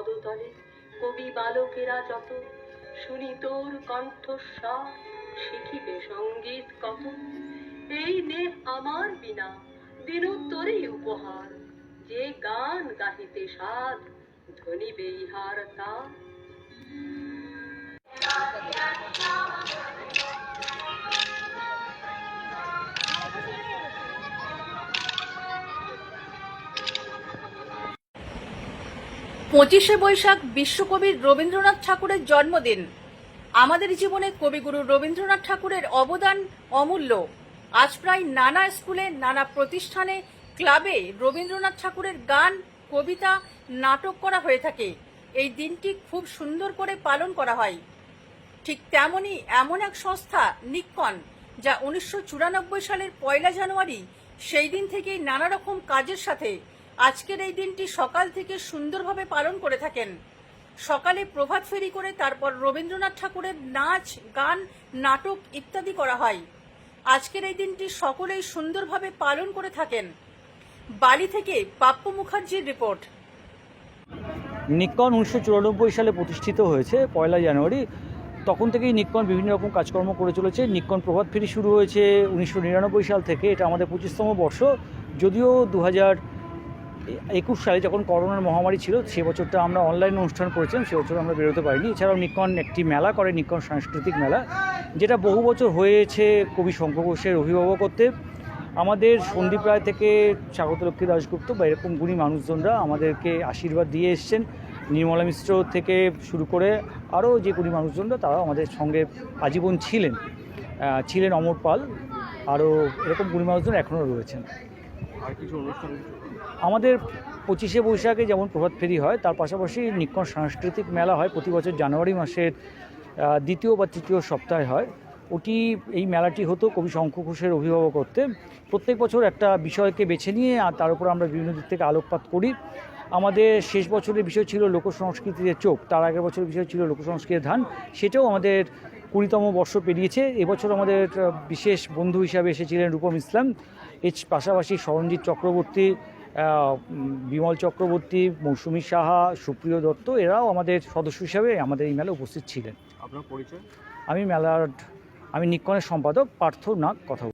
পদতলে কবি বালকেরা যত, শুনি তোর কণ্ঠস্বর, শিখিবে সঙ্গীত কত। এই নে আমার বিনা, দিনু তোরই উপহার, যে গান গাহিতে সাধ, ধ্বনিবে ইহার তার। 25শে বৈশাখ বিশ্বকবি রবীন্দ্রনাথ ঠাকুরের জন্মদিন। আমাদের জীবনে কবিগুরু রবীন্দ্রনাথ ঠাকুরের অবদান অমূল্য। আজ প্রায় নানা স্কুলে, নানা প্রতিষ্ঠানে, ক্লাবে রবীন্দ্রনাথ ঠাকুরের গান, কবিতা, নাটক করা হয়ে থাকে। এই দিনটি খুব সুন্দর করে পালন করা হয়। ঠিক তেমনি এমন এক সংস্থা নিক্কন, যা 1994 সালের 1 জানুয়ারি সেই দিন থেকেই নানা রকম কাজের সাথে আজকের এই দিনটি সকাল থেকে সুন্দরভাবে পালন করে থাকেন। সকালে প্রভাত ফেরি করে তারপর রবীন্দ্রনাথ ঠাকুরের নাচ, গান, নাটক ইত্যাদি করা হয়। আজকের এই দিনটি সকলেই সুন্দরভাবে পালন করে থাকেন। বালি থেকে পাপ্পু মুখার্জির রিপোর্ট। নিক্কন 1994 সালে প্রতিষ্ঠিত হয়েছে 1 জানুয়ারি। তখন থেকেই নিক্কন বিভিন্ন রকম কাজকর্ম করে চলেছে। নিক্কন প্রভাত ফেরি শুরু হয়েছে 1999 সাল থেকে। এটা আমাদের 25তম বর্ষ। যদিও 2021 সালে যখন করোনার মহামারী ছিল, সে বছরটা আমরা অনলাইন অনুষ্ঠান করেছিলাম, সে বছর আমরা বেরোতে পারিনি। এছাড়াও নিক্কন একটি মেলা করে, নিক্কন সাংস্কৃতিক মেলা, যেটা বহু বছর হয়েছে কবি শঙ্কর ঘোষের অভিভাবকত্বে। আমাদের সন্দীপ রায় থেকে স্বাগতলক্ষ্মী দাশগুপ্ত বা এরকম গুণী মানুষজনরা আমাদেরকে আশীর্বাদ দিয়ে এসছেন। নির্মলা মিশ্র থেকে শুরু করে আরও যে গুণী মানুষজনরা, তারা আমাদের সঙ্গে আজীবন ছিলেন অমর পাল, আরও এরকম গুণী মানুষজন এখনও রয়েছেন। আর কিছু অনুষ্ঠান আমাদের 25শে বৈশাখে যেমন প্রভাত ফেরি হয়, তার পাশাপাশি নিক্কন সাংস্কৃতিক মেলা হয় প্রতি বছর জানুয়ারি মাসের দ্বিতীয় বা তৃতীয় সপ্তাহে হয়। এই মেলাটি হতো কবি শঙ্কর ঘোষের অভিভাবকত্বে। প্রত্যেক বছর একটা বিষয়কে বেছে নিয়ে আর তার উপর আমরা বিভিন্ন দিক থেকে আলোকপাত করি। আমাদের শেষ বছরের বিষয় ছিল লোকসংস্কৃতিতে চোখ, তার আগের বছরের বিষয় ছিল লোকসংস্কৃতির ধান। সেটাও আমাদের 20তম বর্ষ পেরিয়েছে। এবছর আমাদের বিশেষ বন্ধু হিসাবে এসেছিলেন রূপম ইসলাম। এর পাশাপাশি সরঞ্জিৎ চক্রবর্তী, বিমল চক্রবর্তী, মৌসুমী সাহা, সুপ্রিয় দত্ত, এরাও আমাদের সদস্য হিসাবে আমাদের এই মেলায় উপস্থিত ছিলেন। আপনার পরিচয়? আমি নিক্কনের সম্পাদক পার্থ নাগ কথা।